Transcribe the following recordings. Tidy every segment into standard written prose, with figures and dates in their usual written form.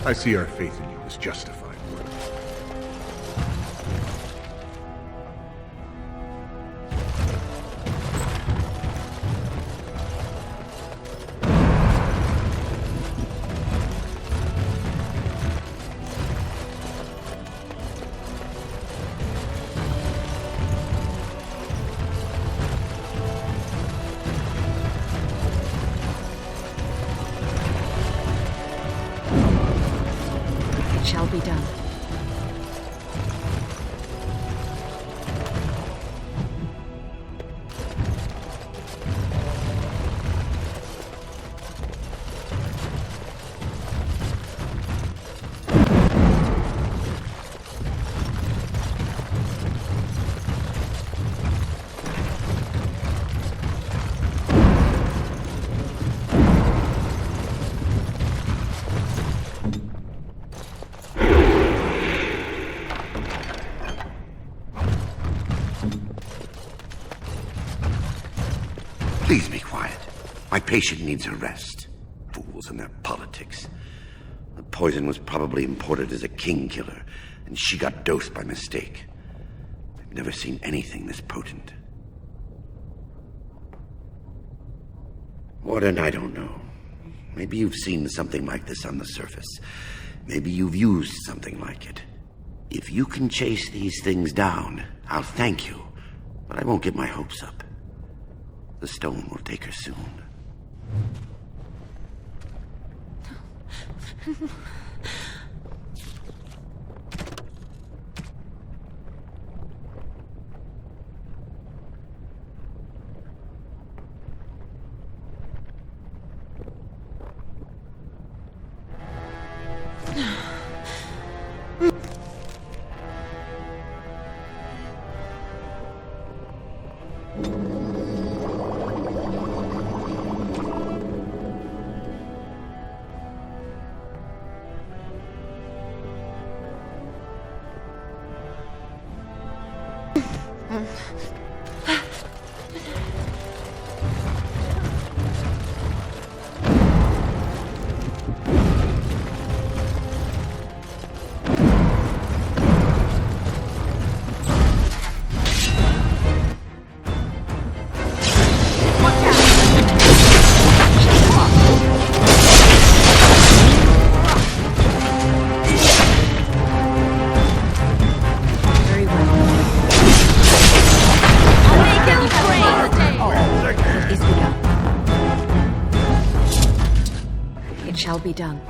I see our faith in you is justified. Shall be done. Please be quiet. My patient needs a rest. Fools and their politics. The poison was probably imported as a king killer, and she got dosed by mistake. I've never seen anything this potent. Warden, I don't know. Maybe you've seen something like this on the surface. Maybe you've used something like it. If you can chase these things down, I'll thank you, but I won't get my hopes up. The stone will take her soon. Shall be done.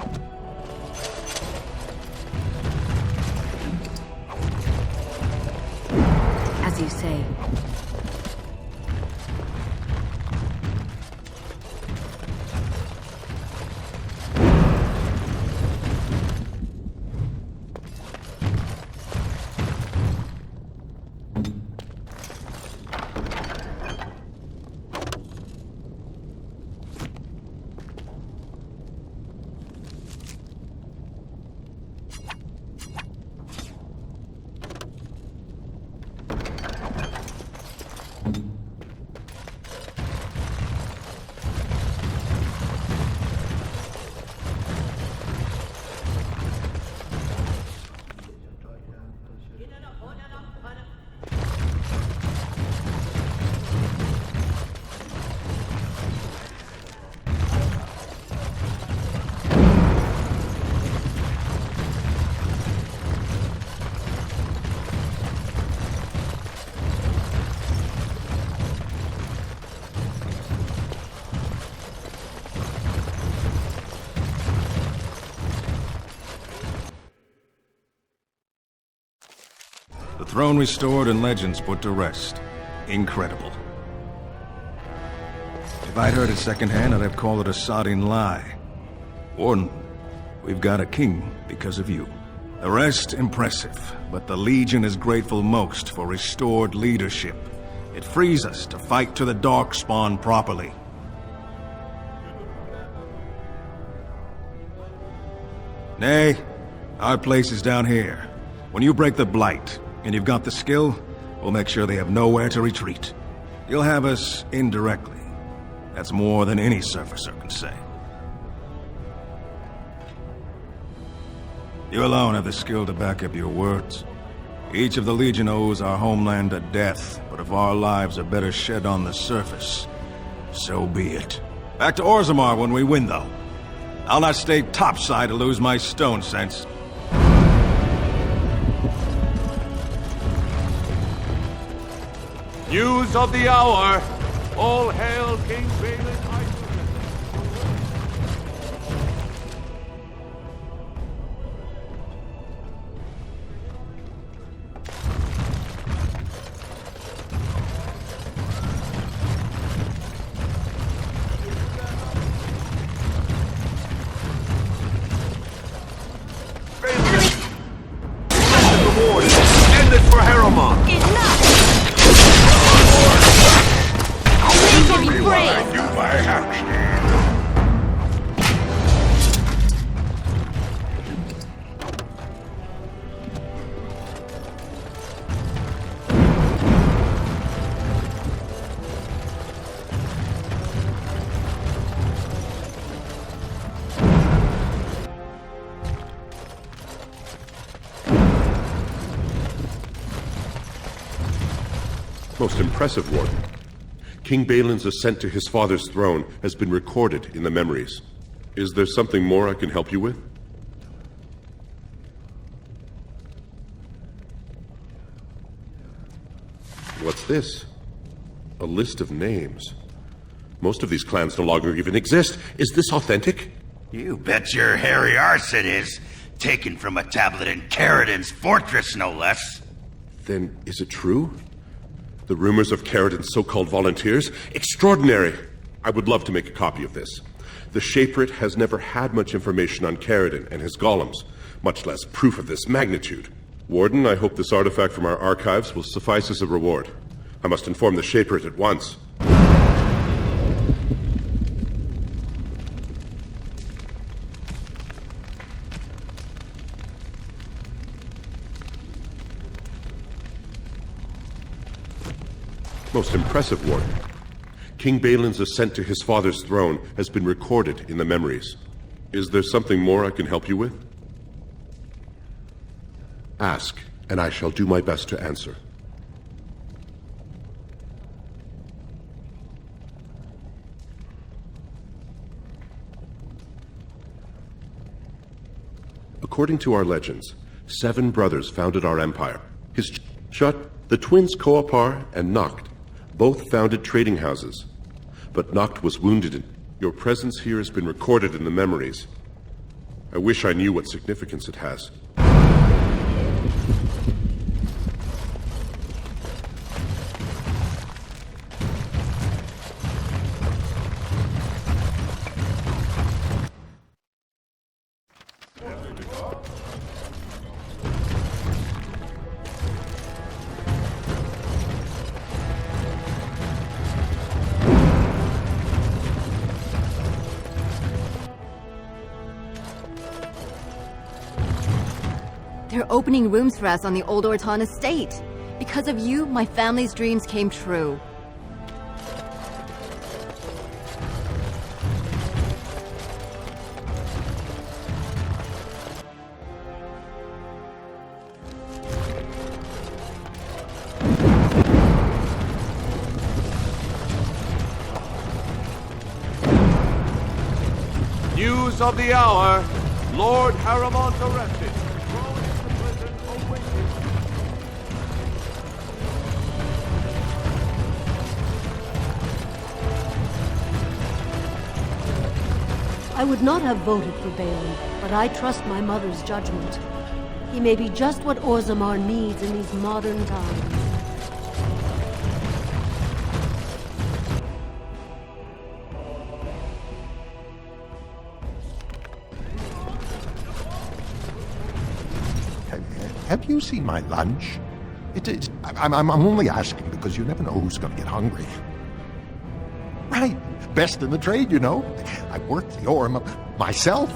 As you say. The throne restored and legends put to rest. Incredible. If I'd heard it secondhand, I'd have called it a sodding lie. Warden, we've got a king because of you. The rest, impressive, but the Legion is grateful most for restored leadership. It frees us to fight to the Darkspawn properly. Nay, our place is down here. When you break the Blight, and you've got the skill, we'll make sure they have nowhere to retreat. You'll have us indirectly. That's more than any surfacer can say. You alone have the skill to back up your words. Each of the Legion owes our homeland a death, but if our lives are better shed on the surface, so be it. Back to Orzammar when we win, though. I'll not stay topside to lose my stone sense. News of the hour! All hail King Balin Isildur! Reward! End it for Harrowmont! Brave! Most impressive, Warden. King Balin's ascent to his father's throne has been recorded in the memories. Is there something more I can help you with? What's this? A list of names. Most of these clans no longer even exist. Is this authentic? You bet your hairy arse it is. Taken from a tablet in Caridin's fortress, no less. Then is it true? The rumors of Caridin's so-called volunteers? Extraordinary! I would love to make a copy of this. The Shaperate has never had much information on Caridin and his golems, much less proof of this magnitude. Warden, I hope this artifact from our archives will suffice as a reward. I must inform the Shaperate at once. Most impressive, Warden. King Balin's ascent to his father's throne has been recorded in the memories. Is there something more I can help you with? Ask, and I shall do my best to answer. According to our legends, 7 brothers founded our empire. His Shut, the twins Koapar and Noct both founded trading houses. But Noct was wounded. Your presence here has been recorded in the memories. I wish I knew what significance it has. They're opening rooms for us on the Old Orton estate. Because of you, my family's dreams came true. News of the hour! Lord Harrowmont arrested. Thrown into prison, awaiting. I would not have voted for Balin, but I trust my mother's judgment. He may be just what Orzammar needs in these modern times. Have you seen my lunch? I'm only asking because you never know who's going to get hungry. Right. Best in the trade, you know. I worked the ore myself.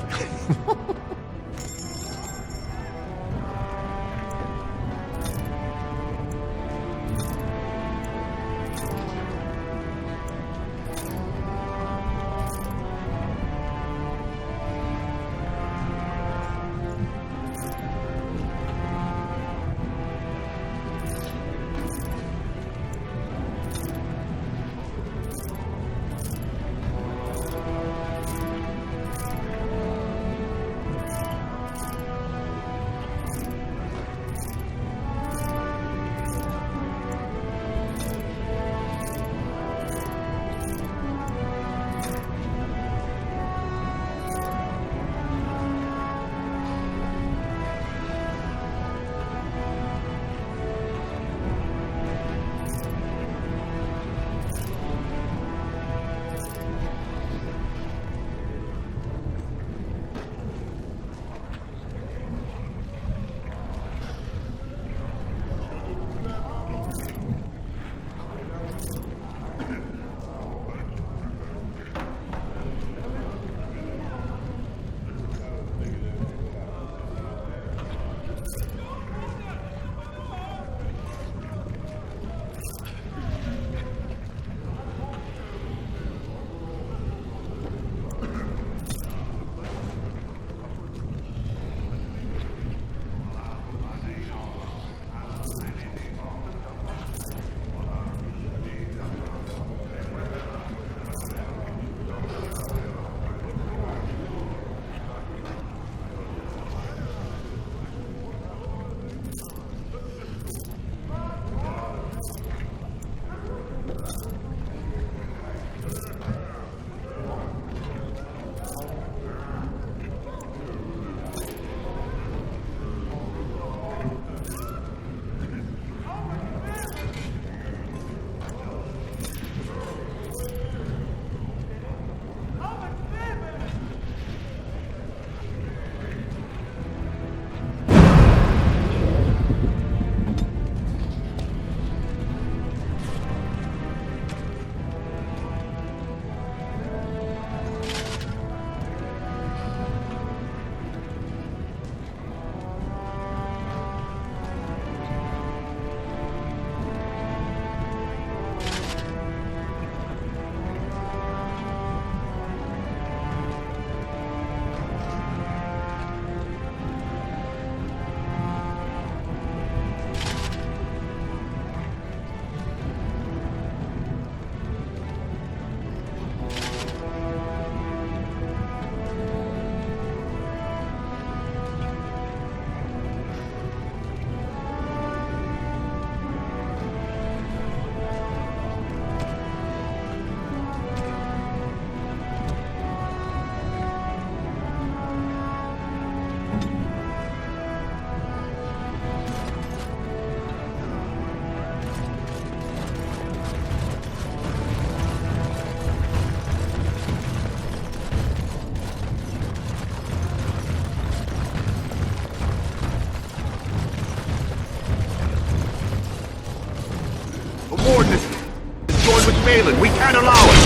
Balin. We can't allow it.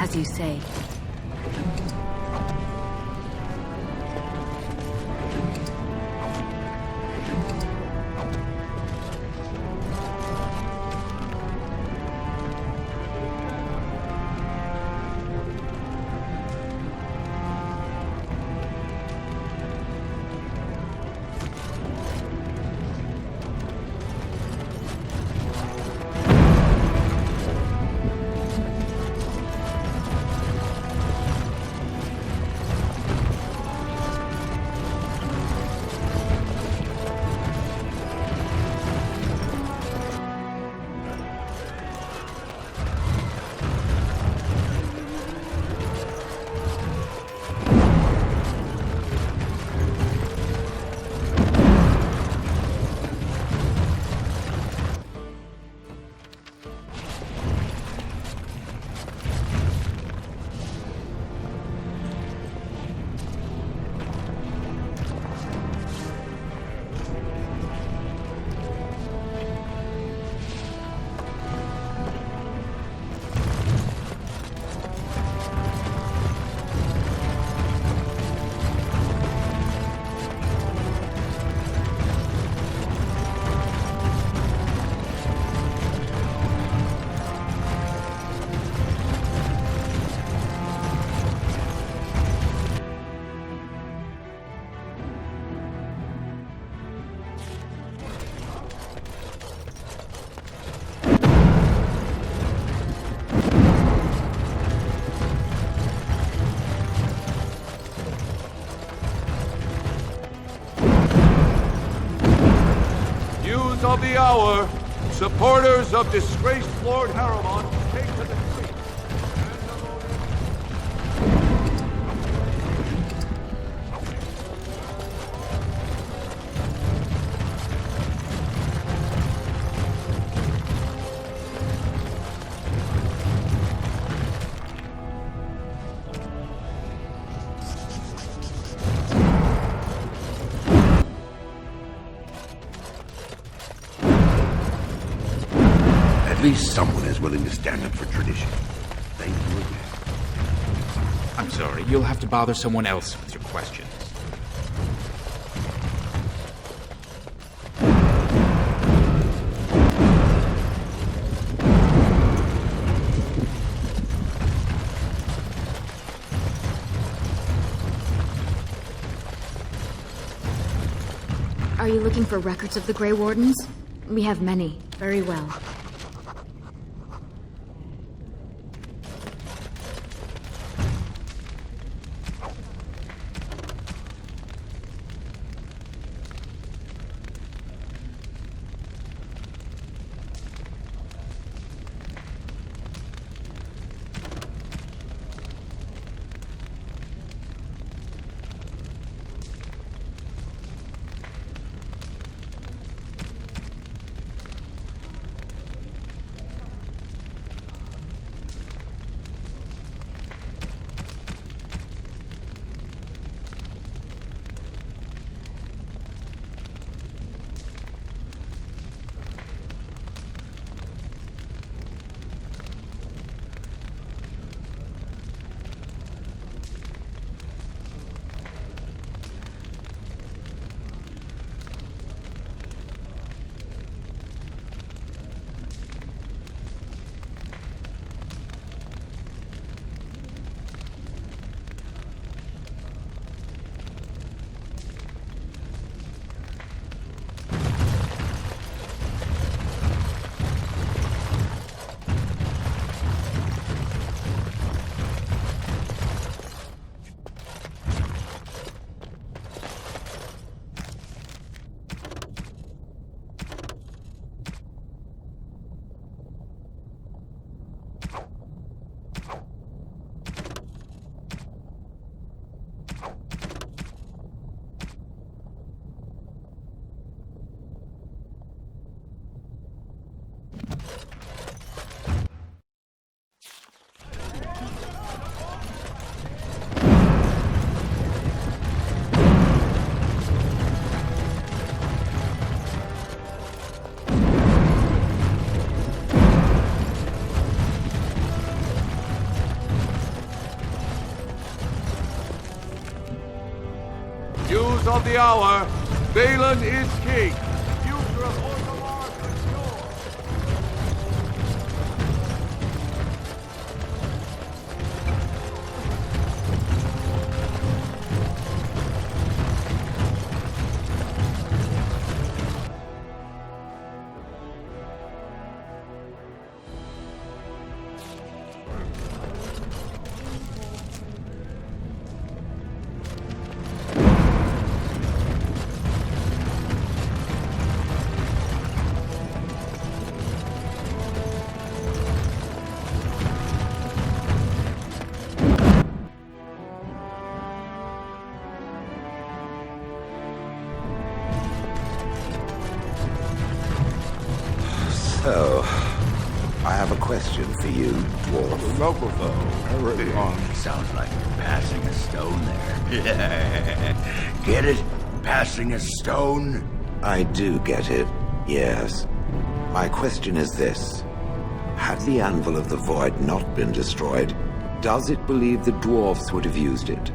As you say. Of the hour, supporters of disgraced Lord Harrowmont take to the streets. At least someone is willing to stand up for tradition. Thank you again. I'm sorry, you'll have to bother someone else with your questions. Are you looking for records of the Grey Wardens? We have many. Very well. the hour. Balin is king. The future of Orgrimmar is secure. So, I have a question for you, dwarf. Sounds like you're passing a stone there. Get it? Passing a stone? I do get it, yes. My question is this. Had the Anvil of the Void not been destroyed, does it believe the dwarfs would have used it?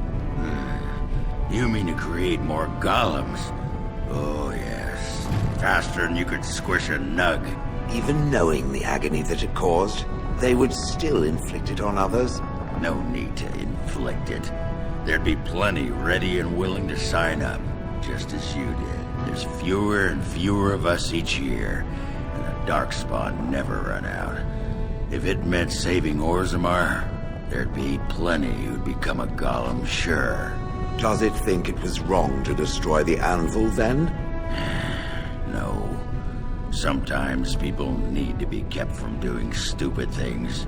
You mean to create more golems? Oh, yes. Faster than you could squish a nug. Even knowing the agony that it caused, they would still inflict it on others? No need to inflict it. There'd be plenty ready and willing to sign up, just as you did. There's fewer and fewer of us each year, and the Darkspawn never run out. If it meant saving Orzammar, there'd be plenty who'd become a golem, sure. Does it think it was wrong to destroy the Anvil, then? No. Sometimes people need to be kept from doing stupid things,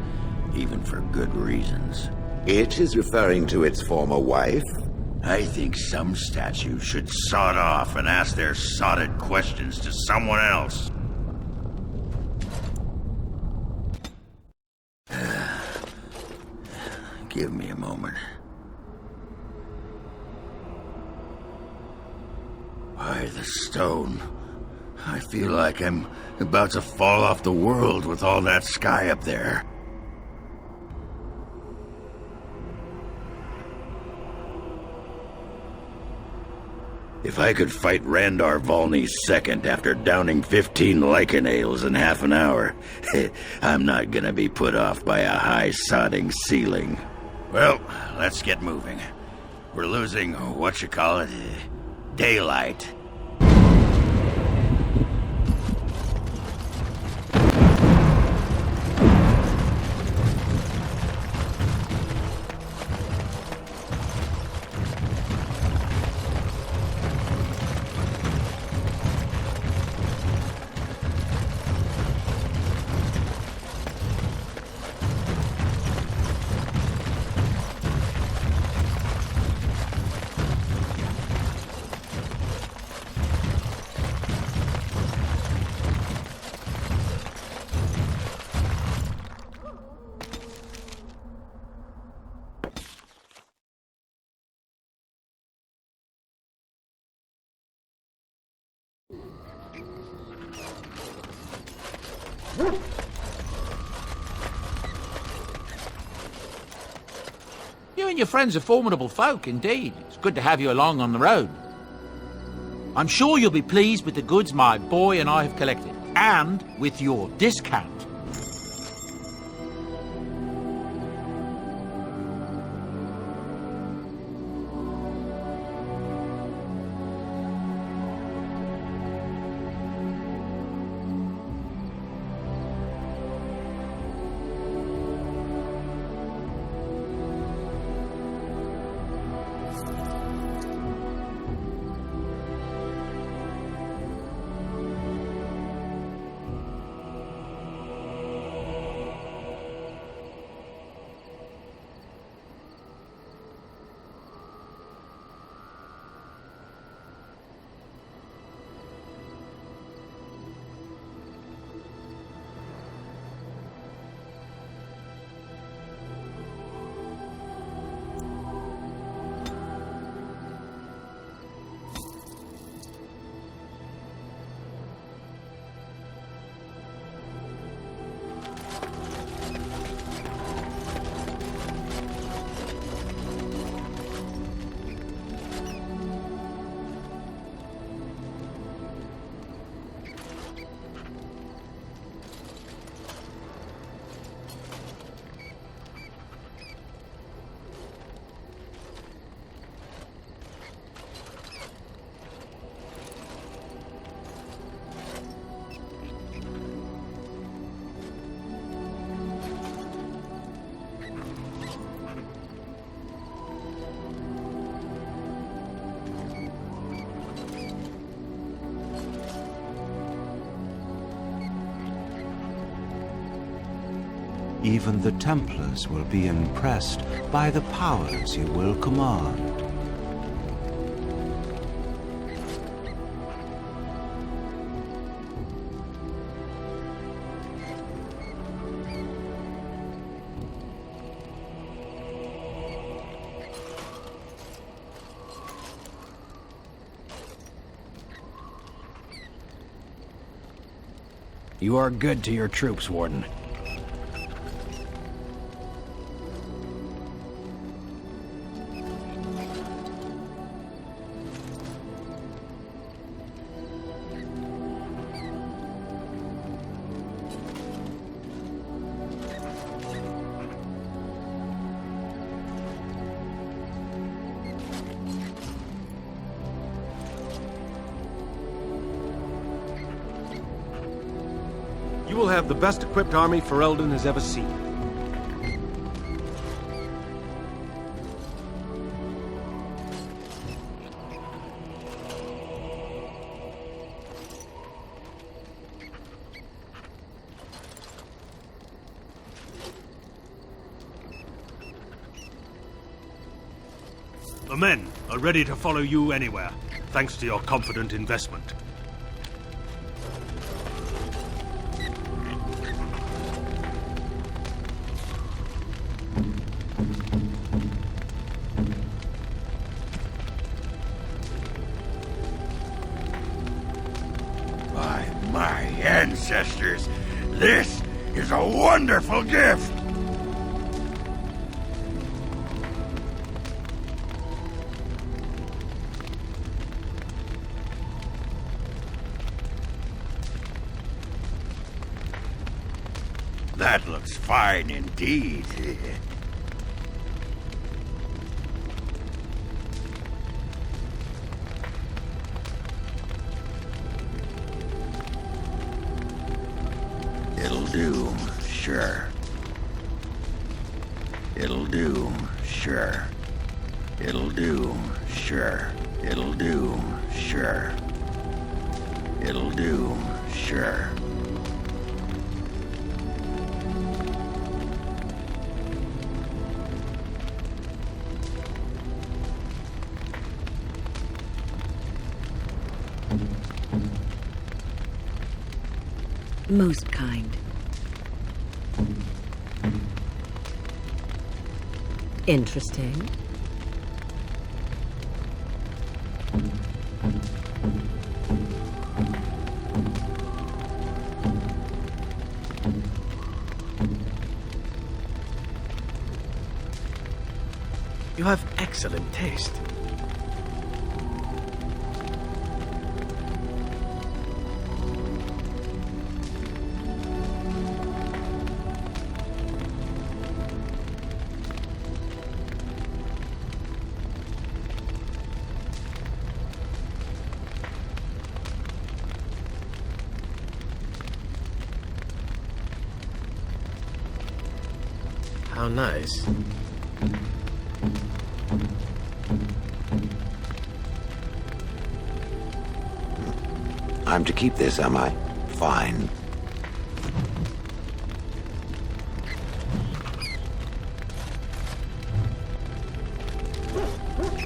even for good reasons. It is referring to its former wife? I think some statues should sod off and ask their sodded questions to someone else. Give me a moment. Why, the stone. I feel like I'm about to fall off the world with all that sky up there. If I could fight Randar Volney second after downing 15 lichen ales in half an hour, I'm not gonna be put off by a high sodding ceiling. Well, let's get moving. We're losing, daylight. You and your friends are formidable folk, indeed. It's good to have you along on the road. I'm sure you'll be pleased with the goods my boy and I have collected, and with your discount. Even the Templars will be impressed by the powers you will command. You are good to your troops, Warden. You will have the best equipped army Ferelden has ever seen. The men are ready to follow you anywhere, thanks to your confident investment. By my ancestors, this is a wonderful gift! That looks fine indeed. It'll do, sure. It'll do, sure. It'll do, sure. It'll do, sure. It'll do, sure. Most kind. Interesting. You have excellent taste. How nice. I'm to keep this, am I? Fine.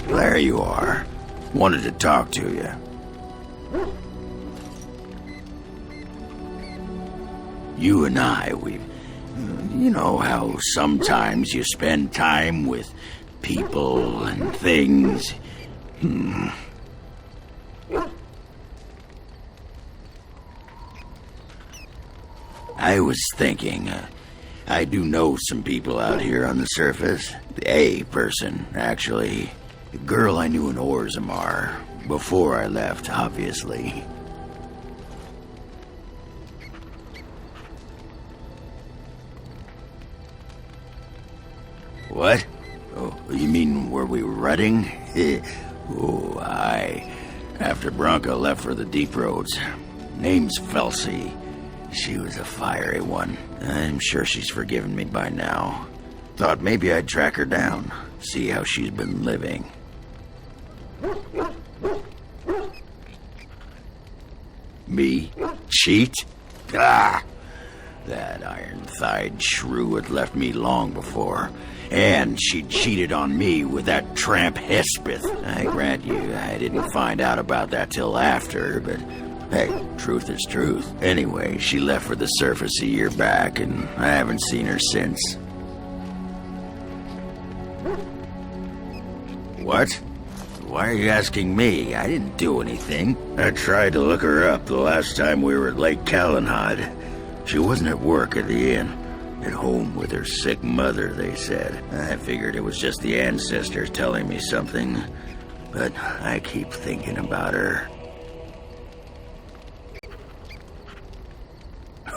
There you are. Wanted to talk to you. You and I, you know how sometimes you spend time with people and things. I was thinking, I do know some people out here on the surface. A person, actually. A girl I knew in Orzammar. Before I left, obviously. What? Oh, you mean where we were running? Oh, aye. After Branka left for the deep roads. Name's Felsi. She was a fiery one. I'm sure she's forgiven me by now. Thought maybe I'd track her down. See how she's been living. Me? Cheat? Ah! That iron-thighed shrew had left me long before. And she cheated on me with that tramp Hespeth. I grant you, I didn't find out about that till after, but hey, truth is truth. Anyway, she left for the surface a year back, and I haven't seen her since. What? Why are you asking me? I didn't do anything. I tried to look her up the last time we were at Lake Calenhad. She wasn't at work at the inn. At home with her sick mother, they said. I figured it was just the ancestors telling me something. But I keep thinking about her.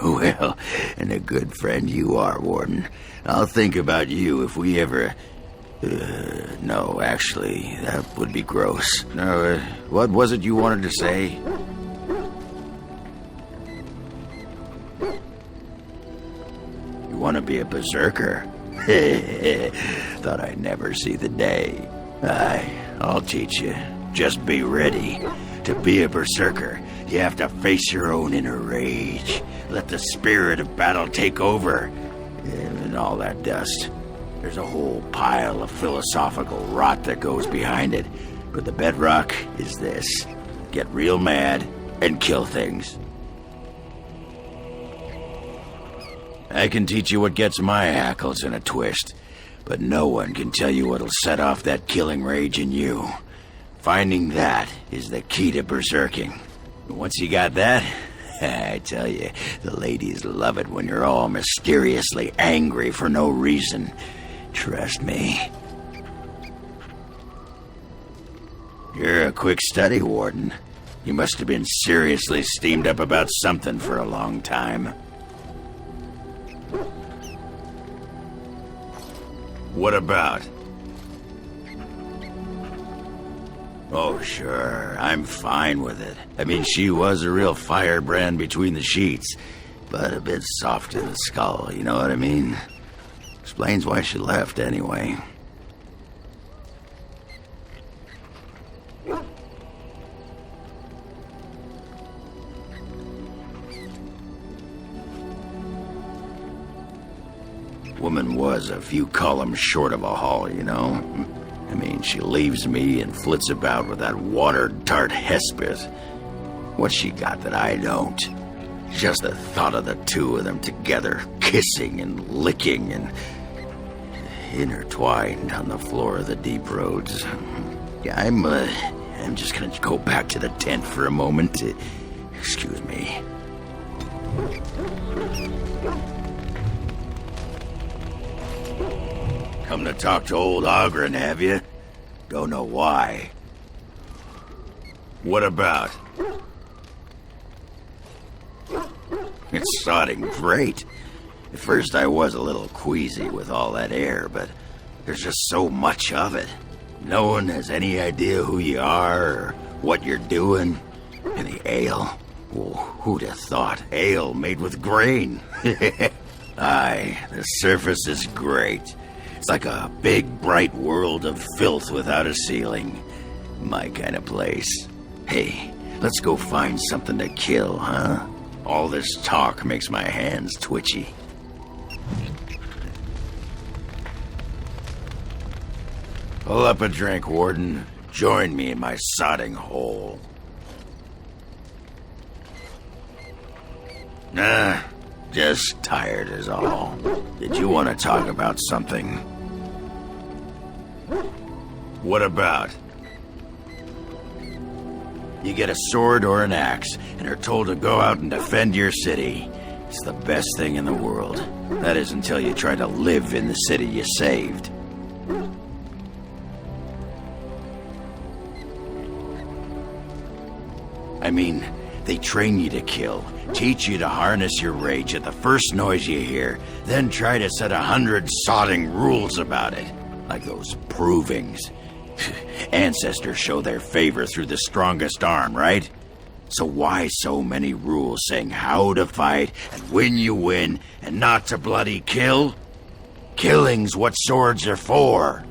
Well, and a good friend you are, Warden. I'll think about you if we ever... no, actually, that would be gross. No, what was it you wanted to say? You want to be a berserker? Thought I'd never see the day. I'll teach you. Just be ready. To be a berserker, you have to face your own inner rage. Let the spirit of battle take over. And all that dust. There's a whole pile of philosophical rot that goes behind it. But the bedrock is this. Get real mad and kill things. I can teach you what gets my hackles in a twist, but no one can tell you what'll set off that killing rage in you. Finding that is the key to berserking. Once you got that, I tell you, the ladies love it when you're all mysteriously angry for no reason. Trust me. You're a quick study, Warden. You must have been seriously steamed up about something for a long time. What about? Oh, sure, I'm fine with it. I mean, she was a real firebrand between the sheets, but a bit soft in the skull, you know what I mean? Explains why she left, anyway. Woman was a few columns short of a haul, you know? I mean, she leaves me and flits about with that water-tart Hespeth. What's she got that I don't? Just the thought of the two of them together, kissing and licking and intertwined on the floor of the deep roads. Yeah, I'm just gonna go back to the tent for a moment. Excuse me. Come to talk to old Ogren, have you? Don't know why. What about? It's sodding great. At first I was a little queasy with all that air, but there's just so much of it. No one has any idea who you are or what you're doing. And the ale? Oh, who'd have thought? Ale made with grain. Aye, the surface is great. It's like a big, bright world of filth without a ceiling. My kind of place. Hey, let's go find something to kill, huh? All this talk makes my hands twitchy. Pull up a drink, Warden. Join me in my sodding hole. Nah, just tired is all. Did you want to talk about something? What about? You get a sword or an axe, and are told to go out and defend your city. It's the best thing in the world. That is until you try to live in the city you saved. I mean, they train you to kill, teach you to harness your rage at the first noise you hear, then try to set 100 sodding rules about it. Like those provings. Ancestors show their favor through the strongest arm, right? So why so many rules saying how to fight and when you win and not to bloody kill? Killing's what swords are for.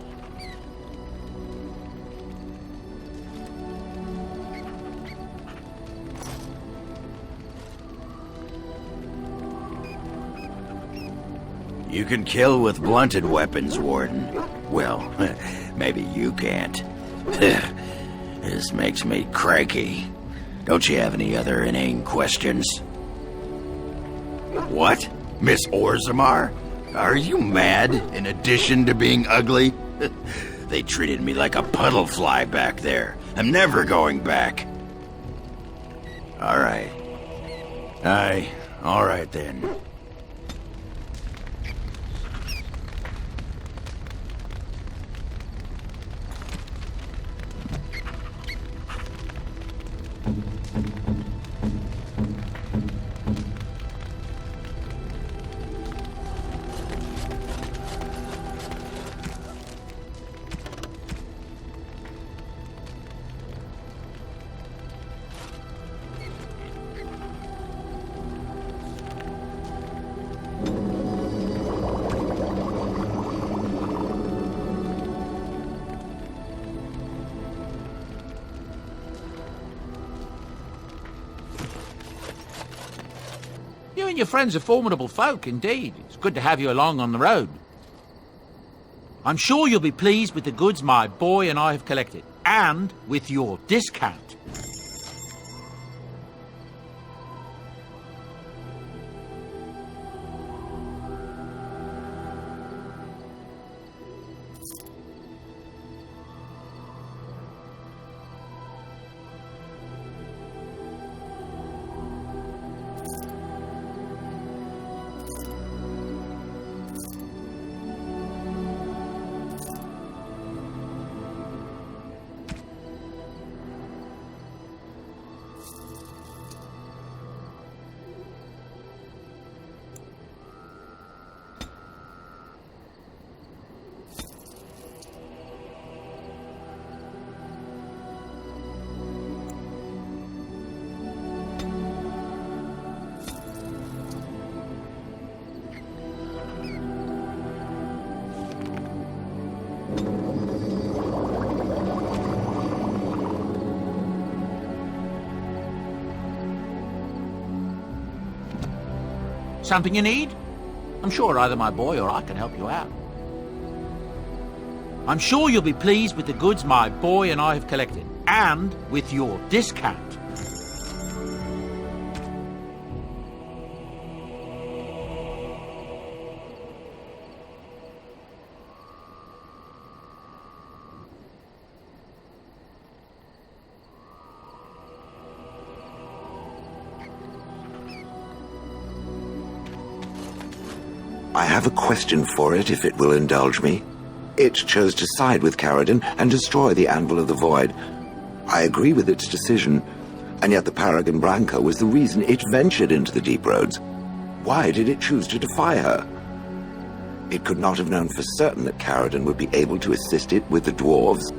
You can kill with blunted weapons, Warden. Well, maybe you can't. This makes me cranky. Don't you have any other inane questions? What? Miss Orzammar? Are you mad, in addition to being ugly? They treated me like a puddle fly back there. I'm never going back. All right. All right then. You and your friends are formidable folk, indeed. It's good to have you along on the road. I'm sure you'll be pleased with the goods my boy and I have collected, and with your discount. Something you need? I'm sure either my boy or I can help you out. I'm sure you'll be pleased with the goods my boy and I have collected, and with your discount. I have a question for it, if it will indulge me. It chose to side with Caridin and destroy the Anvil of the Void. I agree with its decision, and yet the Paragon Branca was the reason it ventured into the Deep Roads. Why did it choose to defy her? It could not have known for certain that Caridin would be able to assist it with the dwarves.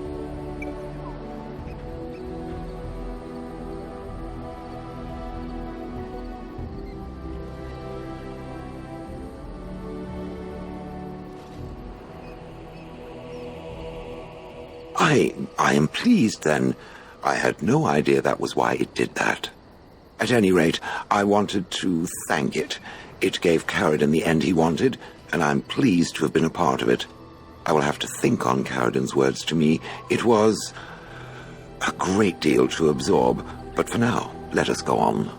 I am pleased, then. I had no idea that was why it did that. At any rate, I wanted to thank it. It gave Caridin the end he wanted, and I'm pleased to have been a part of it. I will have to think on Caridin's words to me. It was a great deal to absorb, but for now, let us go on.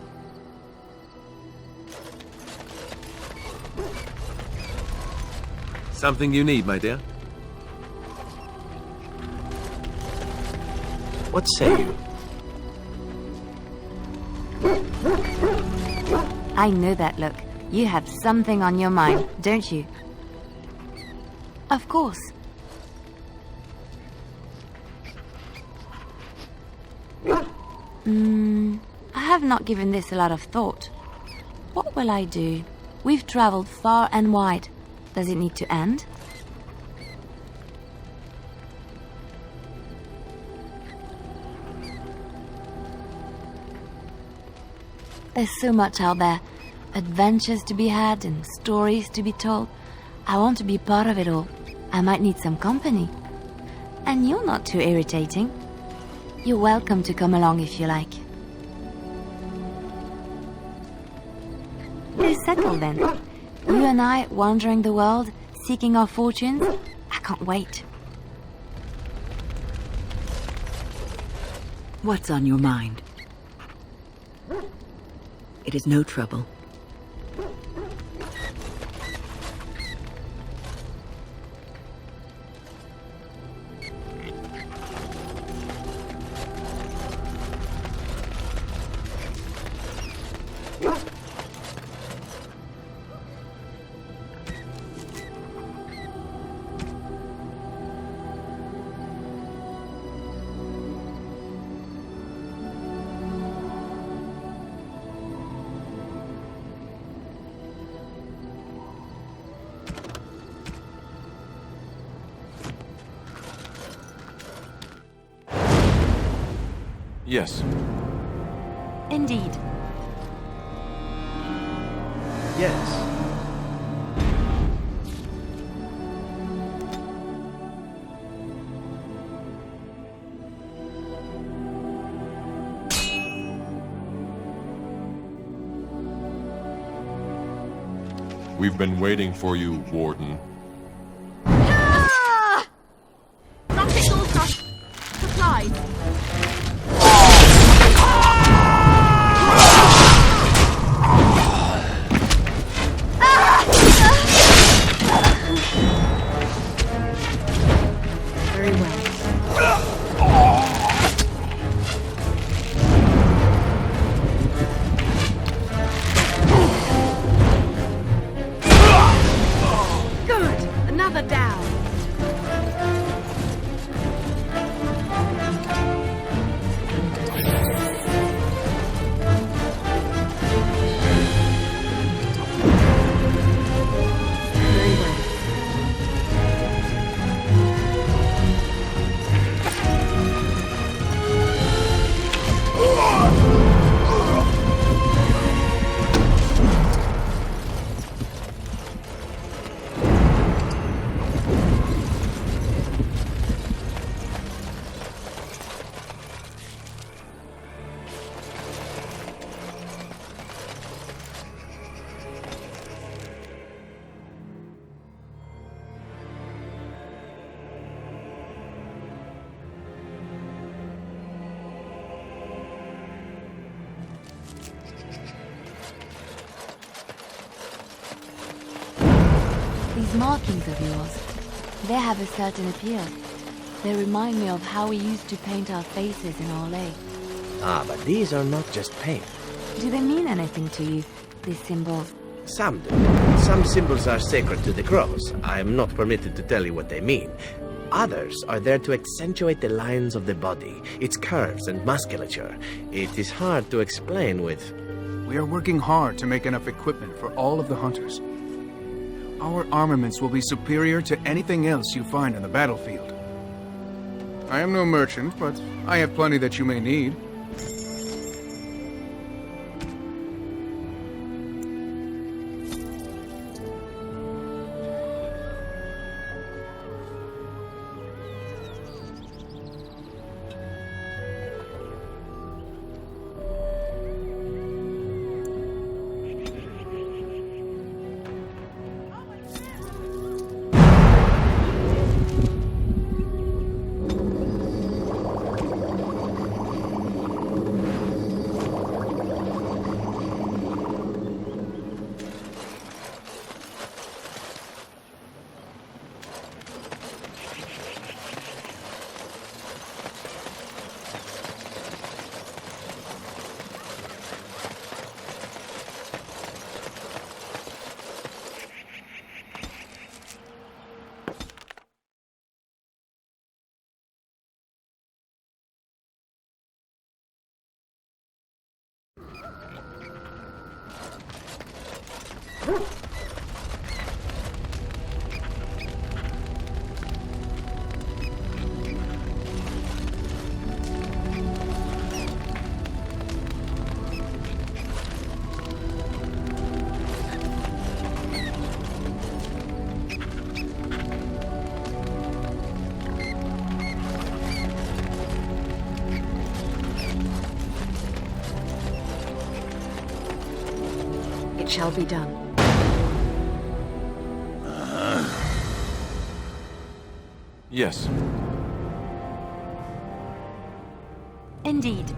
Something you need, my dear? What say you? I know that look. You have something on your mind, don't you? Of course. I have not given this a lot of thought. What will I do? We've traveled far and wide. Does it need to end? There's so much out there. Adventures to be had and stories to be told. I want to be part of it all. I might need some company. And you're not too irritating. You're welcome to come along if you like. It's settled then. You and I wandering the world, seeking our fortunes? I can't wait. What's on your mind? It is no trouble. Yes. Indeed. Yes. We've been waiting for you, Warden. Rocket Source supplies. Very well. Good. Another down. Very well. These markings of yours, they have a certain appeal. They remind me of how we used to paint our faces in Orlais. Ah, but these are not just paint. Do they mean anything to you, these symbols? Some do. Some symbols are sacred to the crows. I am not permitted to tell you what they mean. Others are there to accentuate the lines of the body, its curves and musculature. It is hard to explain with... We are working hard to make enough equipment for all of the hunters. Our armaments will be superior to anything else you find on the battlefield. I am no merchant, but I have plenty that you may need. It shall be done. Yes. Indeed.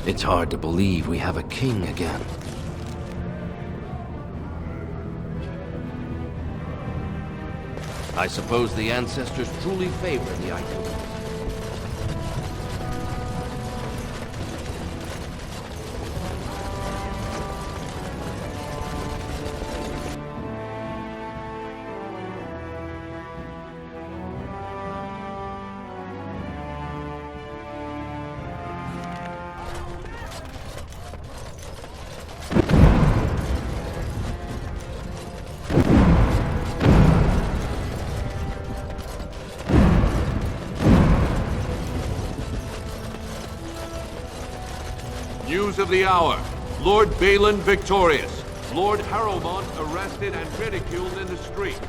It's hard to believe we have a king again. I suppose the ancestors truly favor the Icons. News of the hour. Lord Balin victorious. Lord Harrowmont arrested and ridiculed in the street.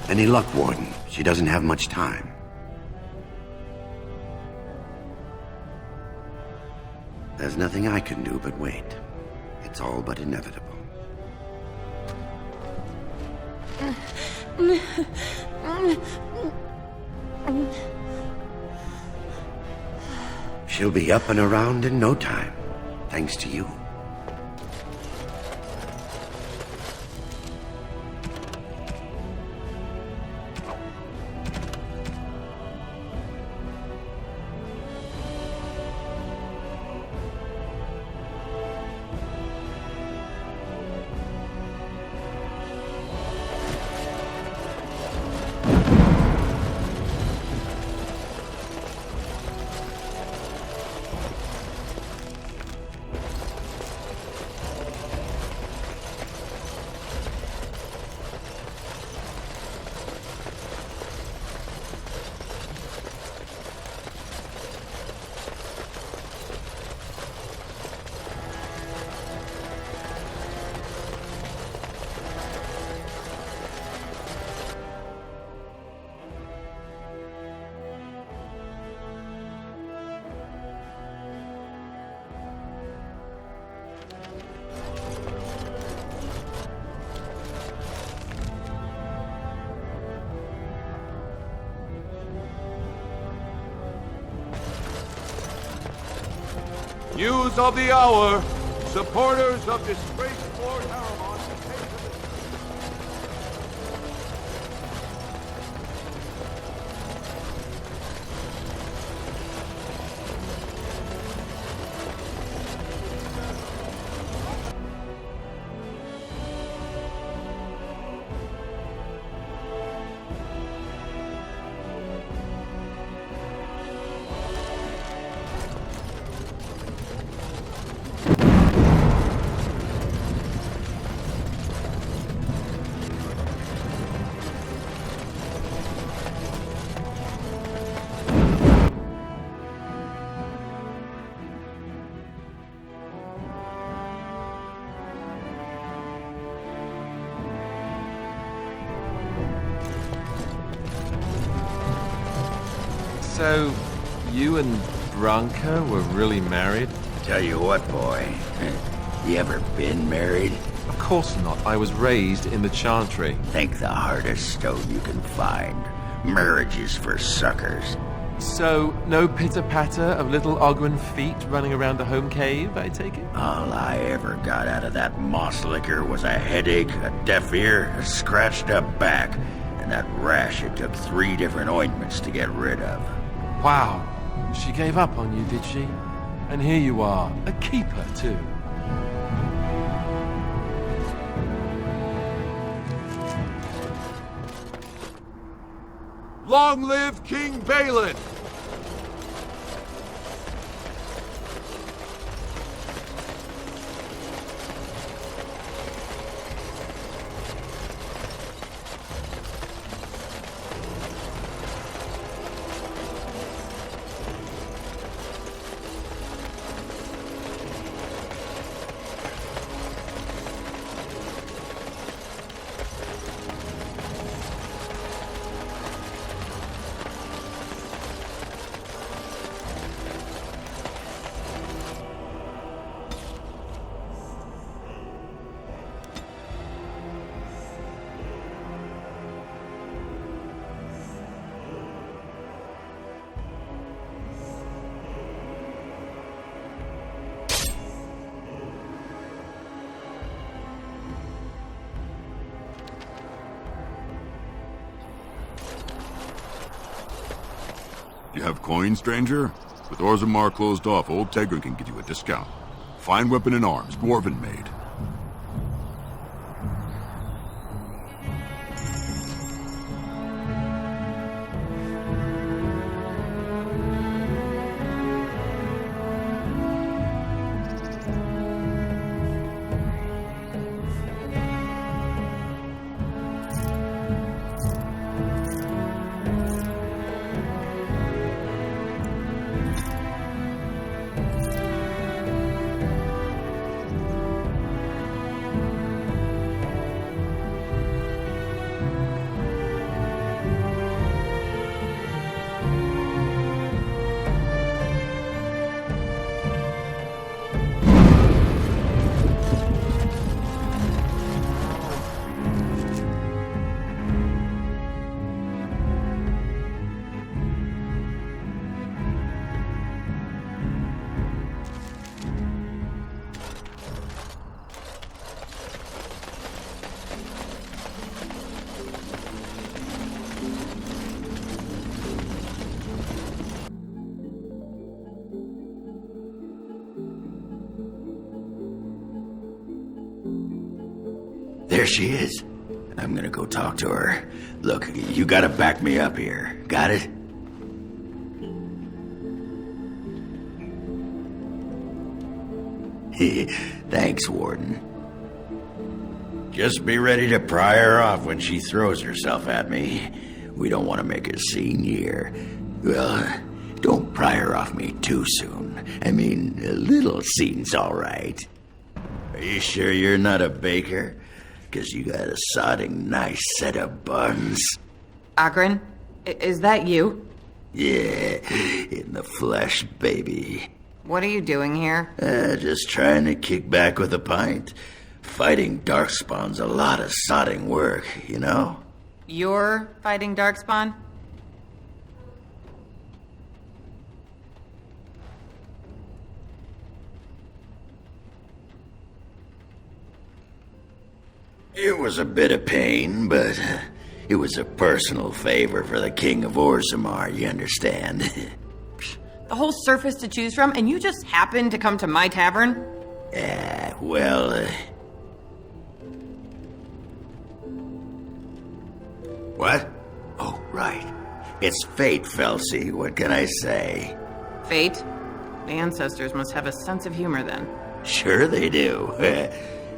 Any luck, Warden? She doesn't have much time. There's nothing I can do but wait. It's all but inevitable. She'll be up and around in no time, thanks to you. News of the hour. Supporters of disgraced Lord Harrowmont take to the... So, you and Branka were really married? Tell you what, boy. You ever been married? Of course not. I was raised in the Chantry. Think the hardest stone you can find. Marriage is for suckers. So, no pitter-patter of little Ogren feet running around the home cave, I take it? All I ever got out of that moss liquor was a headache, a deaf ear, a scratched up back, and that rash it took 3 different ointments to get rid of. Wow. She gave up on you, did she? And here you are, a keeper, too. Long live King Balin! You have coin, stranger? With Orzammar closed off, old Tegrin can give you a discount. Fine weapon and arms, dwarven made. There she is. I'm gonna go talk to her. Look, you gotta back me up here. Got it? Thanks, Warden. Just be ready to pry her off when she throws herself at me. We don't want to make a scene here. Well, don't pry her off me too soon. I mean, a little scene's all right. Are you sure you're not a baker? 'Cause you got a sodding nice set of buns. Ogren, is that you? Yeah, in the flesh, baby. What are you doing here? Just trying to kick back with a pint. Fighting Darkspawn's a lot of sodding work, you know? You're fighting Darkspawn? It was a bit of pain, but it was a personal favor for the King of Orzammar, you understand? The whole surface to choose from, and you just happened to come to my tavern? What? Oh, right. It's fate, Felsi. What can I say? Fate? The ancestors must have a sense of humor then. Sure they do.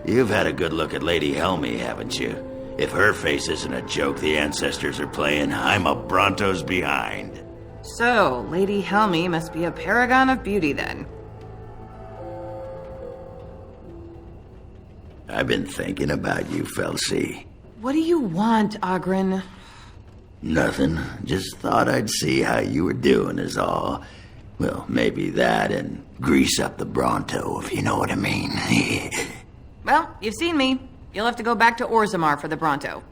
You've had a good look at Lady Helmi, haven't you? If her face isn't a joke the ancestors are playing, I'm a Bronto's behind. So, Lady Helmi must be a paragon of beauty then. I've been thinking about you, Felsi. What do you want, Ogren? Nothing. Just thought I'd see how you were doing is all. Well, maybe that and grease up the Bronto, if you know what I mean. Well, you've seen me. You'll have to go back to Orzammar for the Bronto.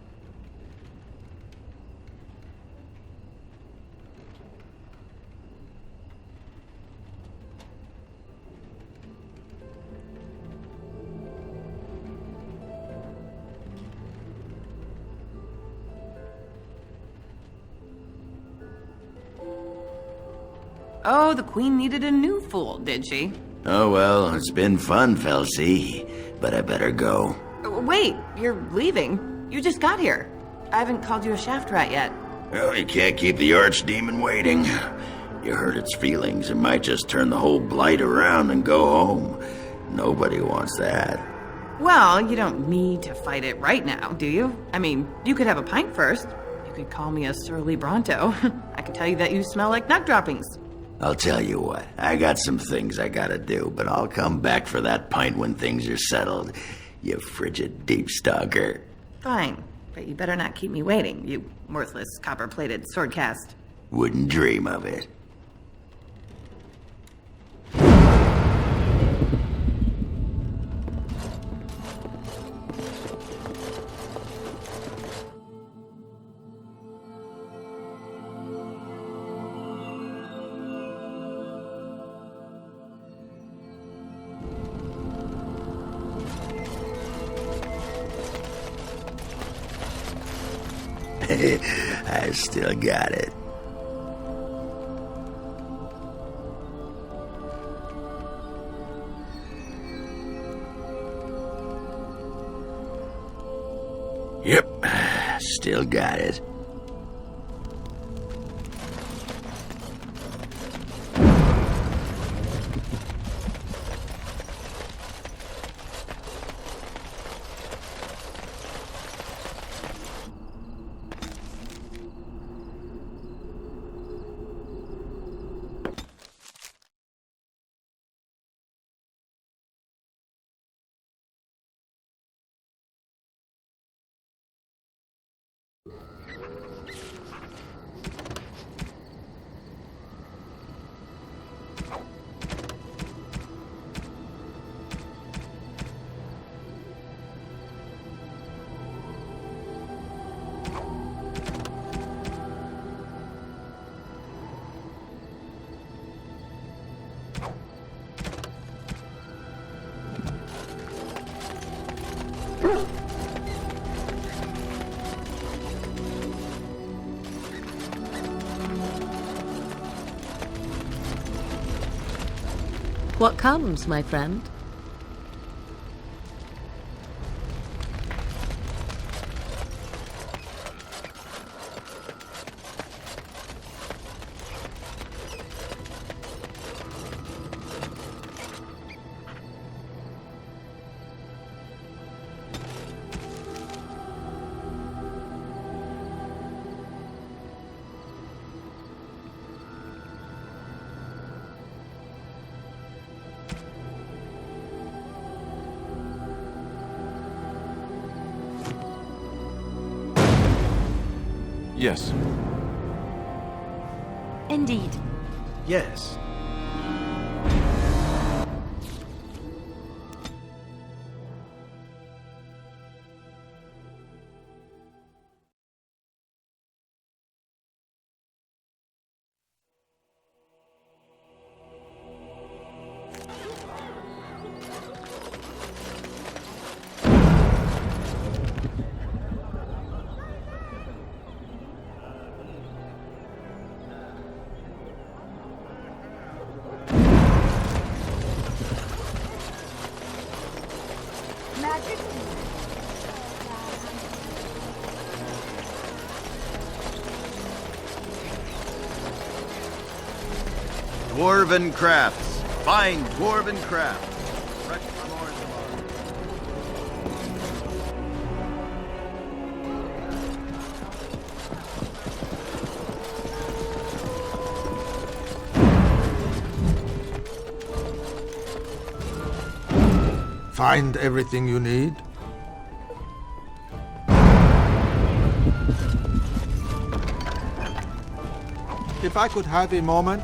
Oh, the Queen needed a new fool, did she? Oh well, it's been fun, Felsi, but I better go. Wait, you're leaving? You just got here. I haven't called you a shaft rat yet. Well, you can't keep the archdemon waiting. You hurt its feelings, it might just turn the whole blight around and go home. Nobody wants that. Well, you don't need to fight it right now, do you? I mean, you could have a pint first. You could call me a surly Bronto. I could tell you that you smell like nut droppings. I'll tell you what, I got some things I gotta do, but I'll come back for that pint when things are settled, you frigid deep stalker. Fine, but you better not keep me waiting, you worthless copper-plated sword cast. Wouldn't dream of it. I still got it. Yep, still got it. What comes, my friend? Yes. Indeed. Yes. Dwarven crafts. Fine dwarven crafts. Fresh from Orzammar. Find everything you need? if I could have a moment.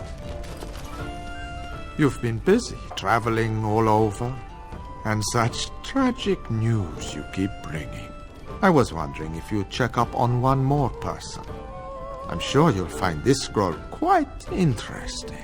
You've been busy traveling all over, and such tragic news you keep bringing. I was wondering if you'd check up on one more person. I'm sure you'll find this scroll quite interesting.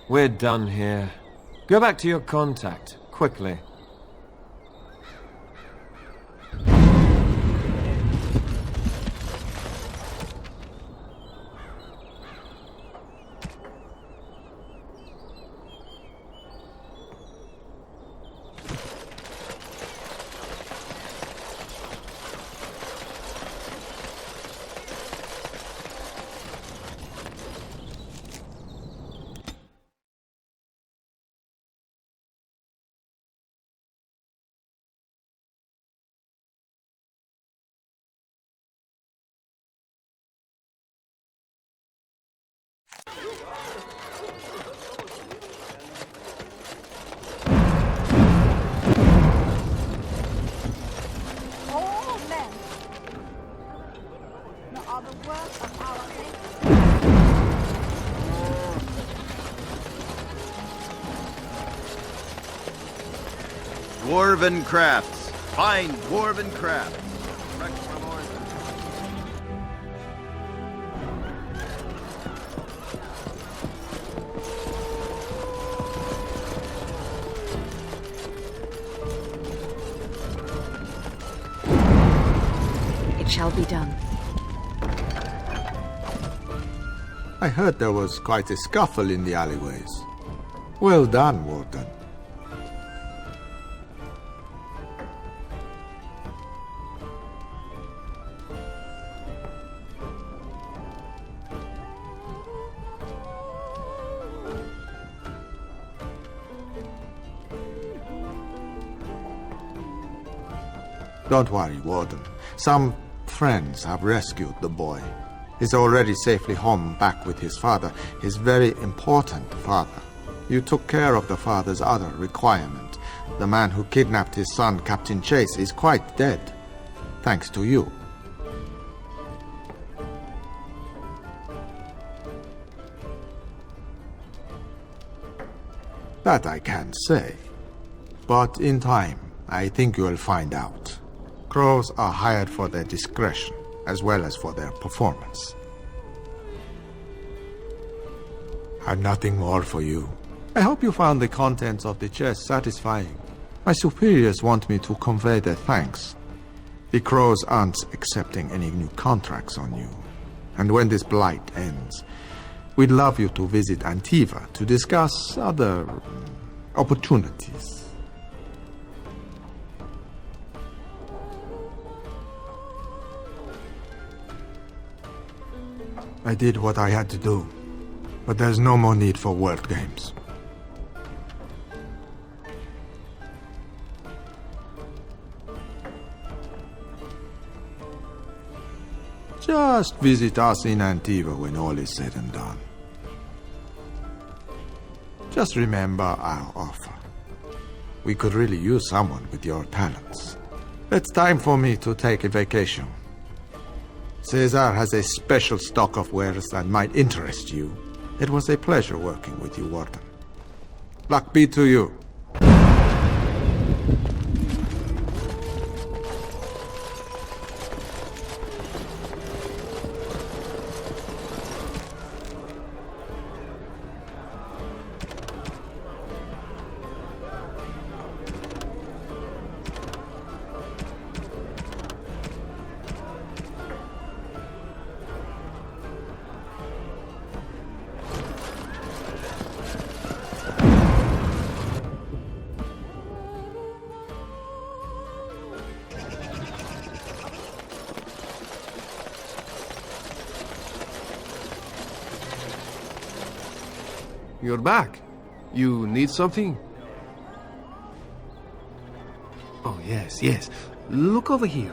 We're done here. Go back to your contact, quickly. Dwarven crafts. Find dwarven crafts. Direct from order. It shall be done. I heard there was quite a scuffle in the alleyways. Well done, Warden. Don't worry, Warden. Some friends have rescued the boy. He's already safely home back with his father, his very important father. You took care of the father's other requirement. The man who kidnapped his son, Captain Chase, is quite dead. Thanks to you. That I can't say. But in time, I think you'll find out. Crows are hired for their discretion, as well as for their performance. I've nothing more for you. I hope you found the contents of the chest satisfying. My superiors want me to convey their thanks. The Crows aren't accepting any new contracts on you. And when this blight ends, we'd love you to visit Antiva to discuss other opportunities. I did what I had to do, but there's no more need for word games. Just visit us in Antiva when all is said and done. Just remember our offer. We could really use someone with your talents. It's time for me to take a vacation. Caesar has a special stock of wares that might interest you. It was a pleasure working with you, Warden. Luck be to you. You're back. You need something? Oh, yes, yes. Look over here.